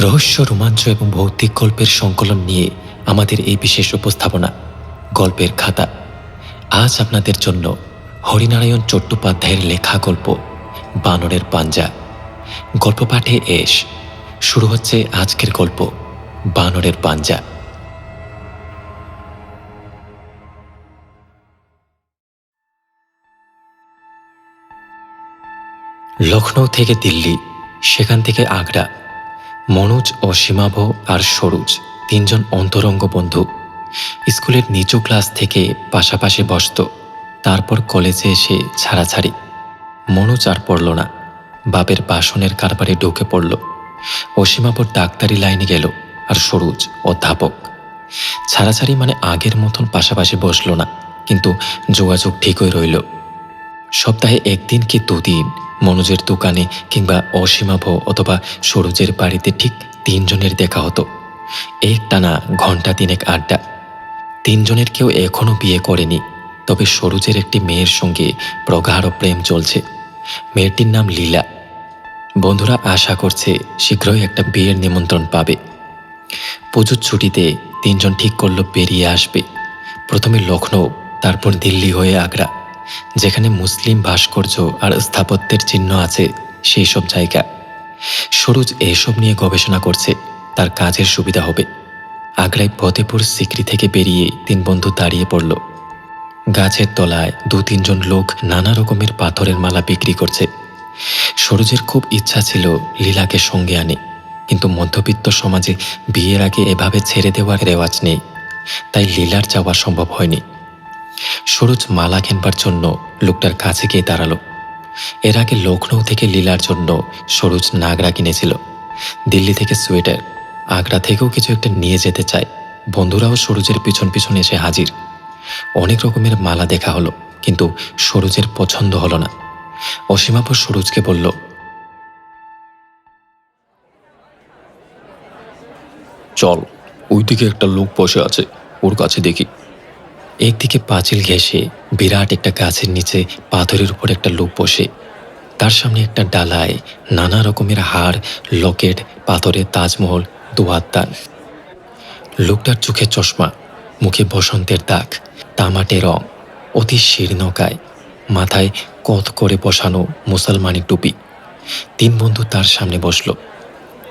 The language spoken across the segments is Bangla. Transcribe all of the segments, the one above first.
রহস্য, রোমাঞ্চ এবং ভৌতিক গল্পের সংকলন নিয়ে আমাদের এই বিশেষ উপস্থাপনা গল্পের খাতা। আজ আপনাদের জন্য হরিনারায়ণ চট্টোপাধ্যায়ের লেখা গল্প বানরের পাঞ্জা। গল্প পাঠে এস। শুরু হচ্ছে আজকের গল্প বানরের পাঞ্জা। লখনৌ থেকে দিল্লি, সেখান থেকে আগ্রা। মনোজ, অসীমাভ আর সরোজ তিনজন অন্তরঙ্গ বন্ধু। স্কুলের নিচু ক্লাস থেকে পাশাপাশি বসত, তারপর কলেজে এসে ছাড়াছাড়ি। মনোজ আর পড়ল না, বাপের বাসনের কারবারে ঢুকে পড়ল। অসীমাভ ডাক্তারি লাইনে গেল, আর সরোজ অধ্যাপক। ছাড়াছাড়ি মানে আগের মতন পাশাপাশি বসল না, কিন্তু যোগাযোগ ঠিকই রইল। সপ্তাহে একদিন কি দুদিন মনোজের দোকানে কিংবা অসীমাভ অথবা সরোজের বাড়িতে ঠিক তিনজনের দেখা হতো। একটানা ঘণ্টা তিনেক আড্ডা। তিনজনের কেউ এখনও বিয়ে করেনি, তবে সরোজের একটি মেয়ের সঙ্গে প্রগাঢ় প্রেম চলছে। মেয়েটির নাম লীলা। বন্ধুরা আশা করছে শীঘ্রই একটা বিয়ের নিমন্ত্রণ পাবে। পুজোর ছুটিতে তিনজন ঠিক করল বেরিয়ে আসবে। প্রথমে লখনৌ, তারপর দিল্লি হয়ে আগ্রা, যেখানে মুসলিম ভাস্কর্য আর স্থাপত্যের চিহ্ন আছে সেই সব জায়গা। সরোজ এসব নিয়ে গবেষণা করছে, তার কাজের সুবিধা হবে। আগ্রায় ফতেপুর সিকরি থেকে বেরিয়ে তিন বন্ধু দাঁড়িয়ে পড়ল। গাছের তলায় দু তিনজন লোক নানা রকমের পাথরের মালা বিক্রি করছে। সরোজের খুব ইচ্ছা ছিল লীলাকে সঙ্গে আনে, কিন্তু মধ্যবিত্ত সমাজে বিয়ের আগে এভাবে ছেড়ে দেওয়ার রেওয়াজ নেই, তাই লীলার যাওয়া সম্ভব হয়নি। সরোজ মালা কেনবার জন্য লোকটার কাছে গিয়ে দাঁড়ালো। এর আগে লখনৌ থেকে লীলার জন্য সরোজ নাগরা কিনেছিল, দিল্লি থেকে সোয়েটার, আগ্রা থেকেও কিছু একটা নিয়ে যেতে চায়। বন্ধুরাও সরোজের পিছন পিছন এসে হাজির। অনেক রকমের মালা দেখা হলো, কিন্তু সরোজের পছন্দ হলো না। অসীমাভ সরোজকে বলল, চল, ওইদিকে একটা লোক বসে আছে, ওর কাছে দেখি। একদিকে পাঁচিল ঘেঁষে বিরাট একটা গাছের নিচে পাথরের উপর একটা লোক বসে। তার সামনে একটা ডালায় নানা রকমের হার, লকেট, পাথরের তাজমহল, দোয়াত-দান। লোকটার চোখে চশমা, মুখে বসন্তের দাগ, তামাটে রং, অতি শীর্ণকায়, মাথায় কত করে বসানো মুসলমানি টুপি। তিন বন্ধু তার সামনে বসল।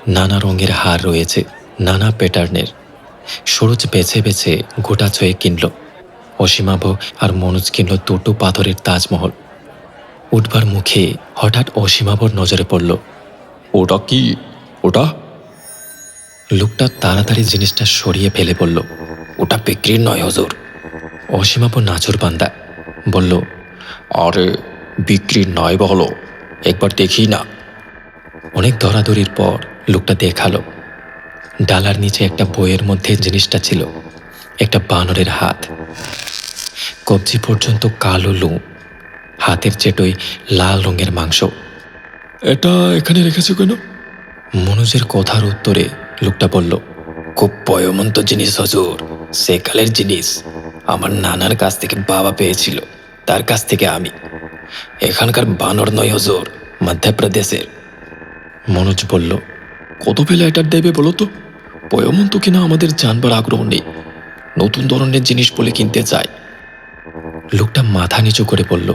নানা রঙের হার রয়েছে, নানা প্যাটার্নের। সরোজ বেছে বেছে গোটা ছয়ে কিনল। অসীমাভ আর মনোজ কিনল দুটো পাথরের তাজমহল। উঠবার মুখে হঠাৎ অসীমাভর নজরে পড়ল। ওটা কি? ওটা লোকটা তাড়াতাড়ি জিনিসটা সরিয়ে ফেলে বলল, ওটা বিক্রির নয় হুজুর। অসীমাভ নাচুর বান্দা বলল, আরে বিক্রির নয় বলো, একবার দেখি না। অনেক ধরাধরির পর লোকটা দেখালো। ডালার নিচে একটা বইয়ের মধ্যে জিনিসটা ছিল একটা বানরের হাত, কবজি পর্যন্ত কালো লোম, হাতের চেটোয় লাল রঙের মাংস। এটা এখানে রেখেছো কেন? মনোজের কথার উত্তরে লোকটা বলল, খুব পয়মন্ত জিনিস হুজুর, সেকালের জিনিস। আমার নানার কাছ থেকে বাবা পেয়েছিল, তার কাছ থেকে আমি। এখানকার বানর নয় হুজুর, মধ্যপ্রদেশের। মনোজ বলল, কত পেলে এটা দেবে বলো তো? পয়মন্ত কিনা আমাদের জানবার আগ্রহ নেই, নতুন ধরনের জিনিস বলে কিনতে চাই। লোকটা মাথা নিচু করে বলল,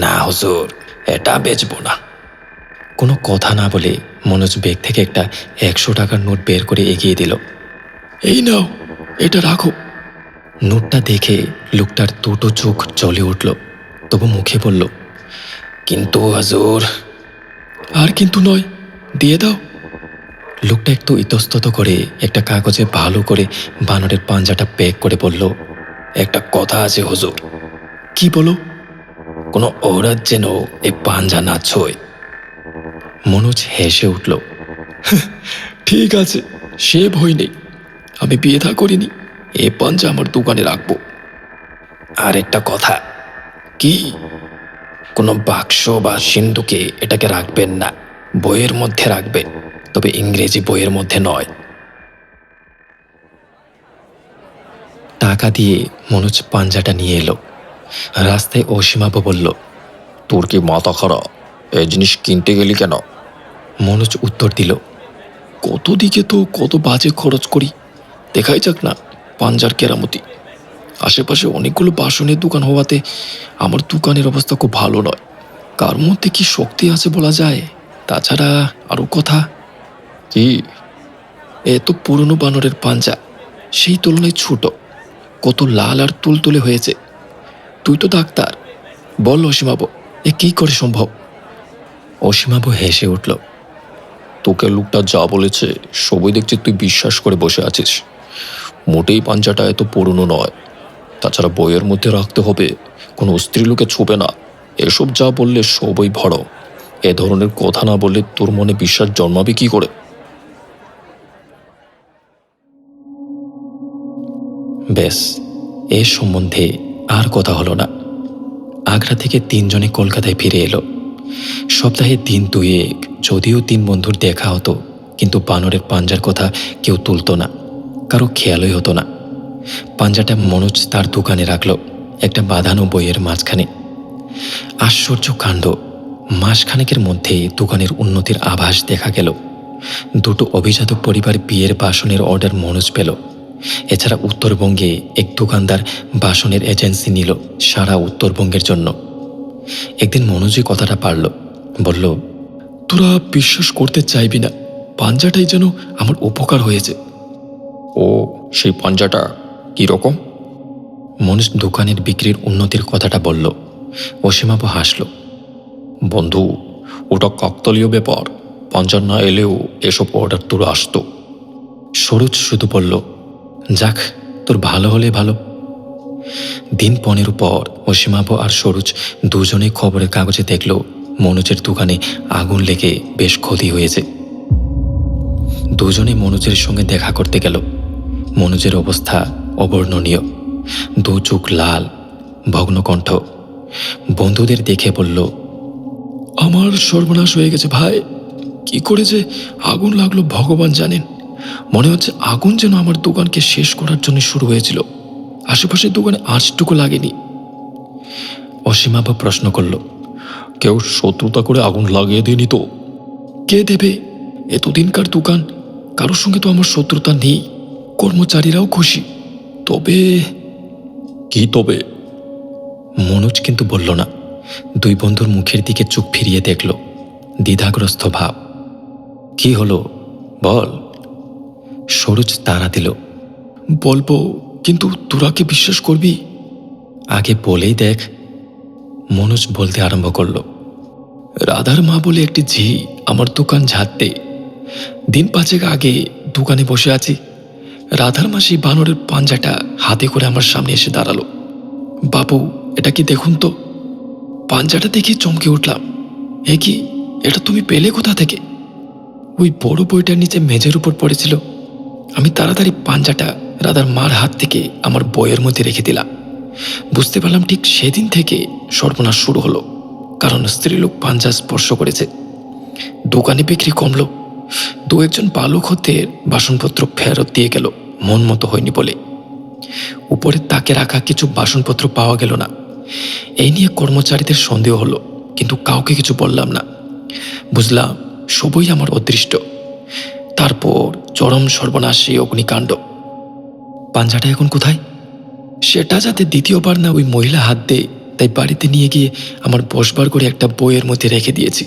না হুজুর, এটা বেচবো না। কোনো কথা না বলে মনোজ ব্যাগ থেকে একটা 100 টাকার নোট বের করে এগিয়ে দিল। এই নাও, এটা রাখো। নোটটা দেখে লোকটার দুটো চোখ জ্বলে উঠল, তবু মুখে বলল, কিন্তু হুজুর। আর কিন্তু নয়, দিয়ে দাও। লোকটা একটু ইতস্তত করে একটা কাগজে ভালো করে বানরের পাঞ্জাটা প্যাক করে বলল, একটা কথা আছে হুজুর, কি বলো? কোনো ঔরত যেন এই পাঞ্জা না ছোয়। মনোজ হেসে উঠল, ঠিক আছে, সে ভয় নেই। আমি বিয়ে থা করিনি, এ পাঞ্জা আমার দোকানে রাখবো। আর একটা কথা। কি? কোনো বাক্স বা সিন্ধুকে এটাকে রাখবেন না, বইয়ের মধ্যে রাখবেন, তবে ইংরেজি বইয়ের মধ্যে নয়। টাকা দিয়ে মনোজ পাঞ্জাটা নিয়ে এলো। রাস্তায় অসীমাভ বলল, তোর কি মাথা খারাপ? এই জিনিস কিনতে গেলি কেন? মনোজ উত্তর দিল, কত দিকে তো কত বাজে খরচ করি, দেখাই যাক না পাঞ্জার কেরামতি। আশেপাশে অনেকগুলো বাসনের দোকান হওয়াতে আমার দোকানের অবস্থা খুব ভালো নয়। কার মধ্যে কি শক্তি আছে বলা যায়। তাছাড়া আরও কথা, কি এত পুরনো বানরের পাঞ্জা সেই তুলনায় ছোট, কত লাল আর তুলতুলে হয়েছে। তুই তো ডাক্তার, বল অসীমাব, এ কি করে সম্ভব? অসীমাভ হেসে উঠল। তোকে লোকটা যা বলেছে সবই দেখছি তুই বিশ্বাস করে বসে আছিস। মোটেই পাঞ্জাটা এত পুরনো নয়। তাছাড়া বইয়ের মধ্যে রাখতে হবে, কোনো স্ত্রীলোকে ছোবে না, এসব যা বললে সবই ভড়। এ ধরনের কথা না বললে তোর মনে বিশ্বাস জন্মাবে কি করে? ব্যাস, এ সম্বন্ধে আর কথা হলো না। আগ্রা থেকে তিনজনে কলকাতায় ফিরে এলো। সপ্তাহে দিন দুয়েক যদিও তিন বন্ধুর দেখা হতো, কিন্তু বানরের পাঞ্জার কথা কেউ তুলত না, কারো খেয়ালই হতো না। পাঞ্জাটা মনোজ তার দোকানে রাখল, একটা বাঁধানো বইয়ের মাঝখানে। আশ্চর্য কাণ্ড, মাসখানেকের মধ্যেই দোকানের উন্নতির আভাস দেখা গেল। দুটো অভিজাত পরিবার বিয়ের বাসনের অর্ডার মনোজ পেল। এছাড়া উত্তরবঙ্গে এক দোকানদার বাসনের এজেন্সি নিল সারা উত্তরবঙ্গের জন্য। একদিন মনোজই কথাটা পারল, বলল, তোরা বিশ্বাস করতে চাইবি না, পাঞ্জাটাই যেন আমার উপকার হয়েছে। ও, সেই পাঞ্জাটা কীরকম? মনোজ দোকানের বিক্রির উন্নতির কথাটা বলল। অসীমাভ হাসল। বন্ধু, ওটা কাকতালীয় ব্যাপার, পাঞ্জা না এলেও এসব অর্ডার তোর আসতো। সরোজ শুধু বলল, যাক, তোর ভালো হলে ভালো। দিন 15 পর অসীমাভ আর সরোজ দুজনে খবরের কাগজে দেখল মনোজের দোকানে আগুন লেগে বেশ ক্ষতি হয়েছে। দুজনে মনোজের সঙ্গে দেখা করতে গেল। মনোজের অবস্থা অবর্ণনীয়, দু চোখ লাল, ভগ্নকণ্ঠ। বন্ধুদের দেখে বলল, আমার সর্বনাশ হয়ে গেছে ভাই, কি করে যে আগুন লাগলো ভগবান জানেন। মনে হচ্ছে আগুন যেন আমার দোকানকে শেষ করার জন্য শুরু হয়েছিল। আশেপাশের দোকানে আঁচটুকু লাগেনি। অসীমাভ প্রশ্ন করল, কেউ শত্রুতা করে আগুন লাগিয়ে দেয়নি তো? কে দেবে? এতদিনকার দোকান, কারোর সঙ্গে তো আমার শত্রুতা নেই, কর্মচারীরাও খুশি। তবে কি তবে? মনোজ কিন্তু বলল না। দুই বন্ধুর মুখের দিকে চোখ ফিরিয়ে দেখল, দ্বিধাগ্রস্ত ভাব। কি হলো, বল। সরোজ তাড়া দিল, বলবো, কিন্তু তোরা কি বিশ্বাস করবি? আগে বলেই দেখ। মনোজ বলতে আরম্ভ করল, রাধার মা বলে একটি ঝি আমার দোকান ঝাড়তে। দিন 5 আগে দোকানে বসে আছি, রাধার মাসি বানরের পাঞ্জাটা হাতে করে আমার সামনে এসে দাঁড়ালো। বাবু, এটা কি দেখুন তো। পাঞ্জাটা দেখে চমকে উঠলাম। এ কি, এটা তুমি পেলে কোথা থেকে? ওই বড় বইটার নিচে মেঝের উপর পড়েছিল। আমি তাড়াতাড়ি পাঞ্জাটা রাধার মার হাত থেকে আমার বইয়ের মধ্যে রেখে দিলাম। বুঝতে পারলাম ঠিক সেদিন থেকে সর্বনাশ শুরু হলো, কারণ স্ত্রীলোক পাঞ্জা স্পর্শ করেছে। দোকানে বিক্রি কমলো। দু একজন বালক হতে বাসনপত্র ফেরত দিয়ে গেল, মন মতো হয়নি বলে। উপরে তাকে রাখা কিছু বাসনপত্র পাওয়া গেল না। এই নিয়ে কর্মচারীদের সন্দেহ হলো, কিন্তু কাউকে কিছু বললাম না। বুঝলাম সবই আমার অদৃষ্ট। তারপর চরম সর্বনাশী অগ্নিকাণ্ড। পাঞ্জাটা এখন কোথায়? সেটা যাতে দ্বিতীয়বার না ওই মহিলা হাত দেয়, তাই বাড়িতে নিয়ে গিয়ে আমার বসবার করে একটা বইয়ের মধ্যে রেখে দিয়েছি।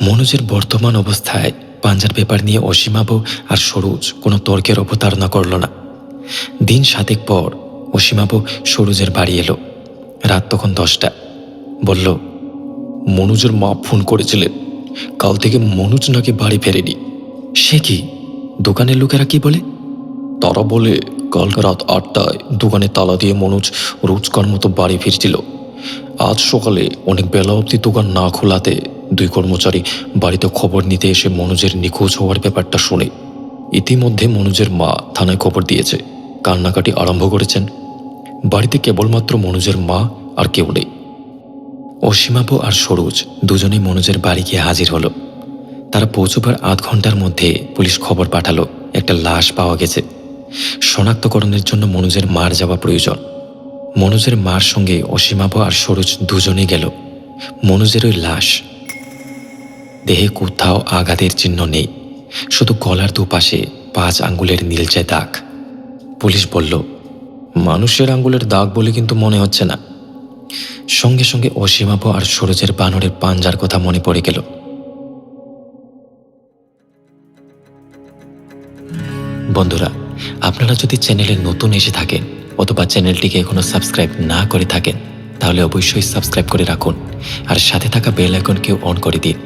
মনোজের বর্তমান অবস্থায় পাঞ্জার ব্যাপার নিয়ে অসীমাভ আর সরোজ কোনো তর্কের অবতারণা করল না। দিন 7 পর অসীমাভ সরোজের বাড়ি এলো। রাত তখন 10টা। বলল, মনোজের মা ফোন করেছিলেন, কাল থেকে মনোজ নাকি বাড়ি ফেরেনি। সে কি? দোকানের লোকেরা কি বলে? তারা বলে কাল রাত 8টায় দোকানে তালা দিয়ে মনোজ রোজকার মতো বাড়ি ফিরছিল। আজ সকালে অনেক বেলা অবধি দোকান না খোলাতে 2 কর্মচারী বাড়িতে খবর নিতে এসে মনোজের নিখোঁজ হওয়ার ব্যাপারটা শুনে ইতিমধ্যে মনোজের মা থানায় খবর দিয়েছে, কান্নাকাটি আরম্ভ করেছেন। বাড়িতে কেবলমাত্র মনোজের মা, আর কেউ নেই। অসীমাভ আর সরোজ দুজনেই মনোজের বাড়ি গিয়ে হাজির হলো। তারা পৌঁছবার আধ ঘন্টার মধ্যে পুলিশ খবর পাঠালো একটা লাশ পাওয়া গেছে। শনাক্তকরণের জন্য মনোজের মার যাওয়া প্রয়োজন। মনোজের মার সঙ্গে অসীমাভ আর সরোজ দুজনেই গেল। মনোজের ওই লাশ, দেহে কোথাও আঘাতের চিহ্ন নেই, শুধু গলার দুপাশে 5 আঙ্গুলের নীলচে দাগ। পুলিশ বলল, মানুষের আঙ্গুলের দাগ বলে কিন্তু মনে হচ্ছে না। সঙ্গে সঙ্গে অসীমাভ আর সরোজের বানরের পাঞ্জার কথা মনে পড়ে গেল। বন্ধুরা, আপনারা যদি চ্যানেলে নতুন এসে থাকেন অথবা চ্যানেলটিকে এখনো সাবস্ক্রাইব না করে থাকেন, তাহলে অবশ্যই সাবস্ক্রাইব করে রাখুন আর সাথে থাকা বেল আইকনকেও অন করে দিন,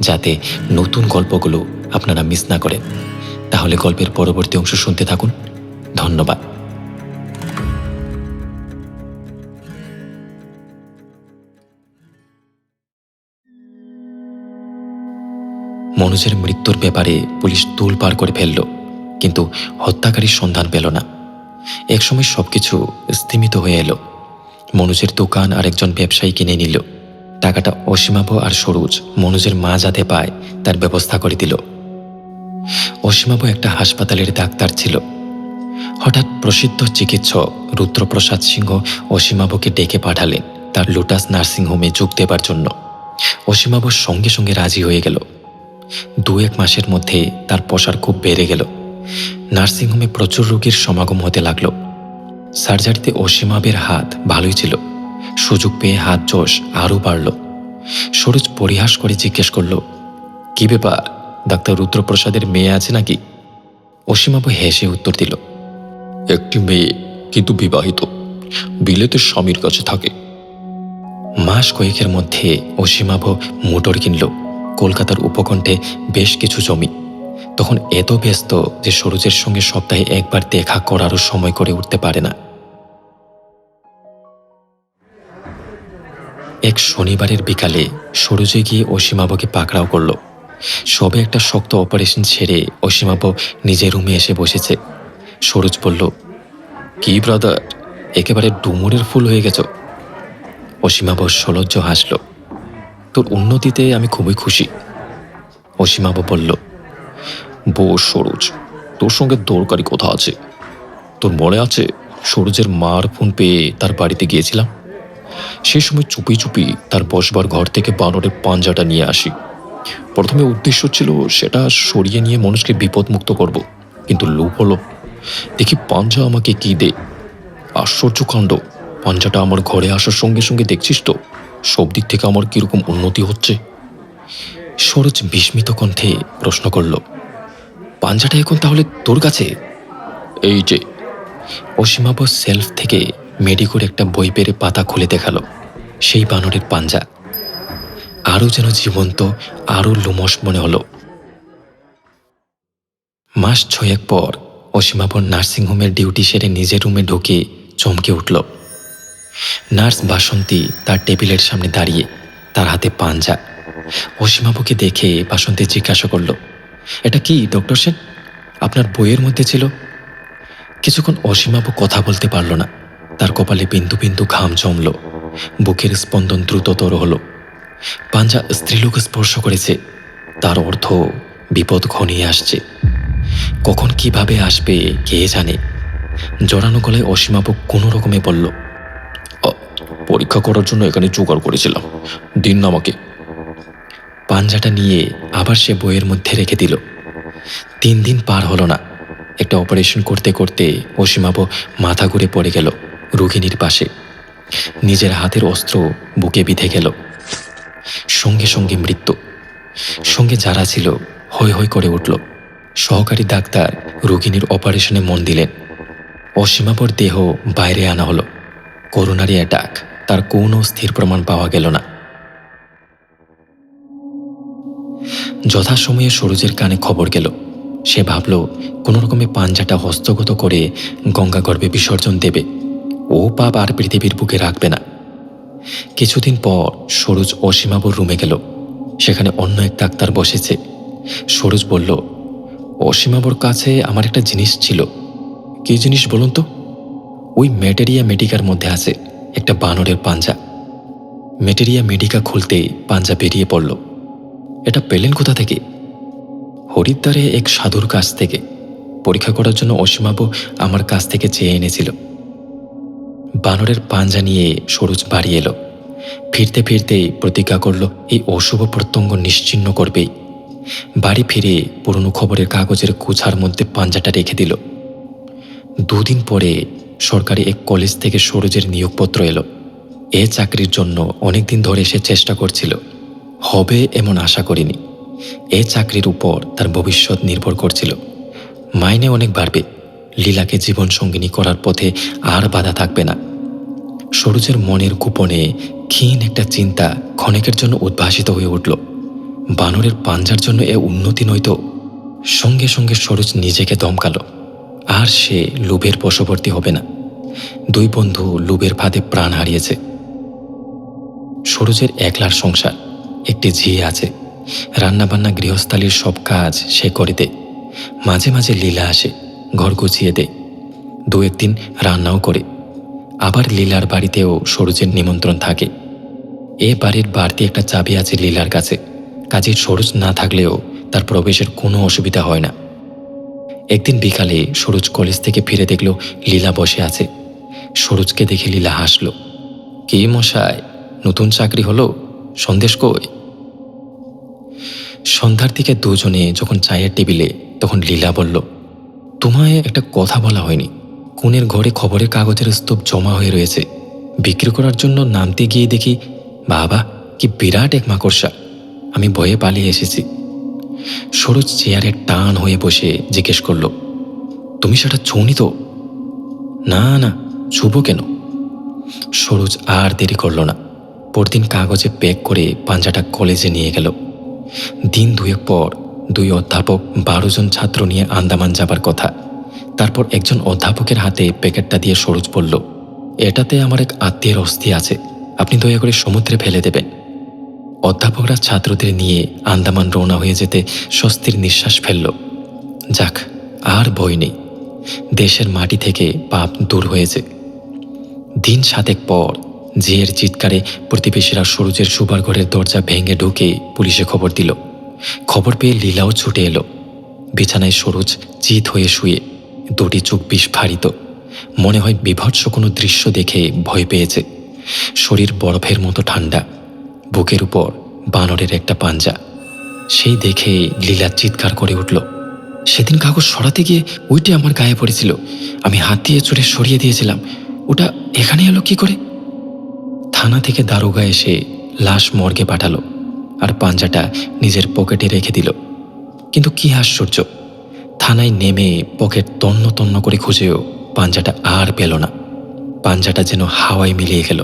যাতে নতুন গল্পগুলো আপনারা মিস না করেন। তাহলে গল্পের পরবর্তী অংশ শুনতে থাকুন। ধন্যবাদ। মনোজের মৃত্যুর ব্যাপারে পুলিশ তোলপাড় করে ফেলল, কিন্তু হত্যাকারীর সন্ধান পেল না। একসময় সবকিছু স্থিমিত হয়ে এলো। মনোজের দোকান আর একজন ব্যবসায়ী কিনে নিল। টাকাটা অসীমাভ আর সরোজ মনোজের মা যাতে পায় তার ব্যবস্থা করে দিল। অসীমাভ একটা হাসপাতালের ডাক্তার ছিল। হঠাৎ প্রসিদ্ধ চিকিৎসক রুদ্রপ্রসাদ সিংহ অসীমাভকে ডেকে পাঠালেন তার লোটাস নার্সিংহোমে যোগ দেবার জন্য। অসীমাভ সঙ্গে সঙ্গে রাজি হয়ে গেল। 2-1 মাসের মধ্যে তার প্রসার খুব বেড়ে গেল। নার্সিংহোমে প্রচুর রোগীর সমাগম হতে লাগলো। সার্জারিতে অসীমাভের হাত ভালোই ছিল। সুযোগ পেয়ে হাত যশ আরও বাড়ল। সরোজ পরিহাস করে জিজ্ঞেস করল, কি ব্যাপার, ডাক্তার রুদ্রপ্রসাদের মেয়ে আছে নাকি? অসীমাভ হেসে উত্তর দিল, একটি মেয়ে, কিন্তু বিবাহিত, বিলেতের স্বামীর কাছে থাকে। মাস কয়েকের মধ্যে অসীমাভ মোটর কিনল। কলকাতার উপকণ্ঠে বেশ কিছু জমি। তখন এত ব্যস্ত যে সরোজের সঙ্গে সপ্তাহে একবার দেখা করারও সময় করে উঠতে পারে না। এক শনিবারের বিকালে সরোজে গিয়ে অসীমাভকে পাকড়াও করল। সবে একটা শক্ত অপারেশন সেরে অসীমাভ নিজের রুমে এসে বসেছে। সরোজ বলল, কি ব্রাদার, একেবারে ডুমুরের ফুল হয়ে গেছ। অসীমাভ সলজ্জ হাসল, তোর উন্নতিতে আমি খুবই খুশি। অসীমাভ বলল, বউ সরোজ, তোর সঙ্গে দরকারি কথা আছে। তোর মনে আছে সরোজের মার ফোন পেয়ে তার বাড়িতে গিয়েছিলাম? সেই সময় চুপি চুপি তার বসবার ঘর থেকে বানরের পাঞ্জাটা নিয়ে আসি। প্রথমে উদ্দেশ্য ছিল সেটা সরিয়ে নিয়ে মানুষকে বিপদমুক্ত করব, কিন্তু লোভ হলো। দেখি পাঞ্জা আমাকে কি দে। আশ্চর্য কাণ্ড, পাঞ্জাটা আমার ঘরে আসার সঙ্গে সঙ্গে দেখছিস তো সব দিক থেকে আমার কিরকম উন্নতি হচ্ছে। সরোজ বিস্মিত কণ্ঠে প্রশ্ন করল, পাঞ্জাটা এখন তাহলে তোর কাছে? এই যে। অসীমাভ সেলফ থেকে মেডিকোর একটা বই পেরে পাতা খুলে দেখালো। সেই বানরের পাঞ্জা আরও যেন জীবন্ত, আরও লোমশ মনে হলো। মাস 6 পর অসীমাভ নার্সিংহোমের ডিউটি সেরে নিজের রুমে ঢুকে চমকে উঠল। নার্স বাসন্তী তার টেবিলের সামনে দাঁড়িয়ে, তার হাতে পাঞ্জা। অসীমাভকে দেখে বাসন্তী জিজ্ঞাসা করল, এটা কি ডক্টর সেন, আপনার বইয়ের মধ্যে ছিল? কিছুক্ষণ অসীমাভ কথা বলতে পারল না। তার কপালে বিন্দু বিন্দু ঘাম জমল, বুকের স্পন্দন দ্রুততর হলো। পাঞ্জা স্ত্রীলোক স্পর্শ করেছে, তার অর্থ বিপদ ঘনিয়ে আসছে। কখন কিভাবে আসবে কে জানে। জড়ানো গলায় অসীমাভ কোনো রকমে বলল, পরীক্ষা করার জন্য এখানে জোগাড় করেছিলাম, দিন না আমাকে। পাঞ্জাটা নিয়ে আবার সে বইয়ের মধ্যে রেখে দিল। 3 দিন পার হলো না। একটা অপারেশন করতে করতে অসীমাভ মাথা ঘুরে পড়ে গেল রোগিণীর পাশে। নিজের হাতের অস্ত্র বুকে বিঁধে গেল। সঙ্গে সঙ্গে মৃত্যু। সঙ্গে যারা ছিল হৈ হৈ করে উঠল। সহকারী ডাক্তার রোগিণীর অপারেশনে মন দিলেন। অসীমাভর দেহ বাইরে আনা হলো। করোনারি অ্যাটাক, তার কোনো স্থির প্রমাণ পাওয়া গেল না। যথাসময়ে সরোজের কানে খবর গেল। সে ভাবল কোনো রকমে পাঞ্জাটা হস্তগত করে গঙ্গাগর্ভে বিসর্জন দেবে। ও পাপ আর পৃথিবীর বুকে রাখবে না। কিছুদিন পর সরোজ অসীমাভর রুমে গেল। সেখানে অন্য এক ডাক্তার বসেছে। সরোজ বলল, অসীমাভর কাছে আমার একটা জিনিস ছিল। কি জিনিস বলুন তো? ওই ম্যাটেরিয়া মেডিকার মধ্যে আছে একটা বানরের পাঞ্জা। ম্যাটেরিয়া মেডিকা খুলতেই পাঞ্জা বেরিয়ে পড়ল। এটা পেলেন কোথা থেকে? হরিদ্বারে এক সাধুর কাছ থেকে। পরীক্ষা করার জন্য অসীমাভ আমার কাছ থেকে চেয়ে এনেছিল। বানরের পাঞ্জা নিয়ে সরোজ বাড়ি এলো। ফিরতে ফিরতে প্রতিজ্ঞা করল এই অশুভ প্রত্যঙ্গ নিশ্চিহ্ন করবেই। বাড়ি ফিরে পুরনো খবরের কাগজের গুছার মধ্যে পাঞ্জাটা রেখে দিল। 2 দিন পরে সরকারি এক কলেজ থেকে সরোজের নিয়োগপত্র এলো। এ চাকরির জন্য অনেক দিন ধরে সে চেষ্টা করছিল, হবে এমন আশা করিনি। এ চাকরির উপর তার ভবিষ্যৎ নির্ভর করছিল। মাইনে অনেক বাড়বে, লীলাকে জীবন সঙ্গিনী করার পথে আর বাধা থাকবে না। সরোজের মনের গোপনে ক্ষীণ একটা চিন্তা ক্ষণেকের জন্য উদ্ভাসিত হয়ে উঠল। বানরের পাঞ্জার জন্য এ উন্নতি নয়তো। সঙ্গে সঙ্গে সরোজ নিজেকে দমকালো, আর সে লোভের বশবর্তী হবে না। 2 বন্ধু লোভের ফাঁদে প্রাণ হারিয়েছে। সরোজের একলার সংসার, একটি ঝি আছে। রান্নাবান্না গৃহস্থালির সব কাজ সে করে দেয়। মাঝে মাঝে লীলা আসে, ঘর গুছিয়ে দেয়, 2-1 দিন রান্নাও করে। আবার লীলার বাড়িতেও সরোজের নিমন্ত্রণ থাকে। এ বাড়ির বাড়তি একটা চাবি আছে লীলার কাছে, কাজে সরোজ না থাকলেও তার প্রবেশের কোনো অসুবিধা হয় না। একদিন বিকালে সরোজ কলেজ থেকে ফিরে দেখল লীলা বসে আছে। সরোজকে দেখে লীলা হাসল। কি মশাই, নতুন চাকরি হলো? সন্দেশ কই? সন্ধ্যার দিকে দুজনে যখন চায়ের টেবিলে, তখন লীলা বলল, তোমায় একটা কথা বলা হয়নি। কোণের ঘরে খবরের কাগজের স্তূপ জমা হয়ে রয়েছে, বিক্রি করার জন্য নামতে গিয়ে দেখি, বাবা কি বিরাট এক মাকড়সা! আমি ভয়ে পালিয়ে এসেছি। সরোজ চেয়ারে টান হয়ে বসে জিজ্ঞেস করল, তুমি সেটা ছুঁনি তো? না না, ছুবো কেন? সরোজ আর দেরি করল না। পরদিন কাগজে প্যাক করে পাঞ্জাটা কলেজে নিয়ে গেল। দিন 2 পর 2 অধ্যাপক 12 জন ছাত্র নিয়ে আন্দামান যাবার কথা। তারপর একজন অধ্যাপকের হাতে প্যাকেটটা দিয়ে সরোজ বলল, এটাতে আমার এক আত্মীয়ের অস্থি আছে, আপনি দয়া করে সমুদ্রে ফেলে দেবেন। অধ্যাপকরা ছাত্রদের নিয়ে আন্দামান রওনা হয়ে যেতে স্বস্তির নিঃশ্বাস ফেলল। যাক, আর ভয় নেই, দেশের মাটি থেকে পাপ দূর হয়েছে। দিন 7 পর ঝিয়ের চিৎকারে প্রতিবেশীরা সরোজের শোবার ঘরের দরজা ভেঙে ঢুকে পুলিশে খবর দিল। খবর পেয়ে লীলাও ছুটে এলো। বিছানায় সরোজ চিত হয়ে শুয়ে, 2টি চোখ বিস্ফারিত। মনে হয় বিভৎস কোনো দৃশ্য দেখে ভয় পেয়েছে। শরীর বরফের মতো ঠান্ডা, বুকের উপর বানরের একটা পাঞ্জা। সেই দেখে লীলা চিৎকার করে উঠল, সেদিন কাগজ সরাতে গিয়ে ওইটি আমার গায়ে পড়েছিল, আমি হাত দিয়ে চড়ে সরিয়ে দিয়েছিলাম, ওটা এখানে এলো কি করে? থানা থেকে দারোগা এসে লাশ মর্গে পাঠালো, আর পাঞ্জাটা নিজের পকেটে রেখে দিল। কিন্তু কি আশ্চর্য, থানায় নেমে পকেট তন্ন তন্ন করে খুঁজেও পাঞ্জাটা আর পেল না। পাঞ্জাটা যেন হাওয়ায় মিলিয়ে গেল।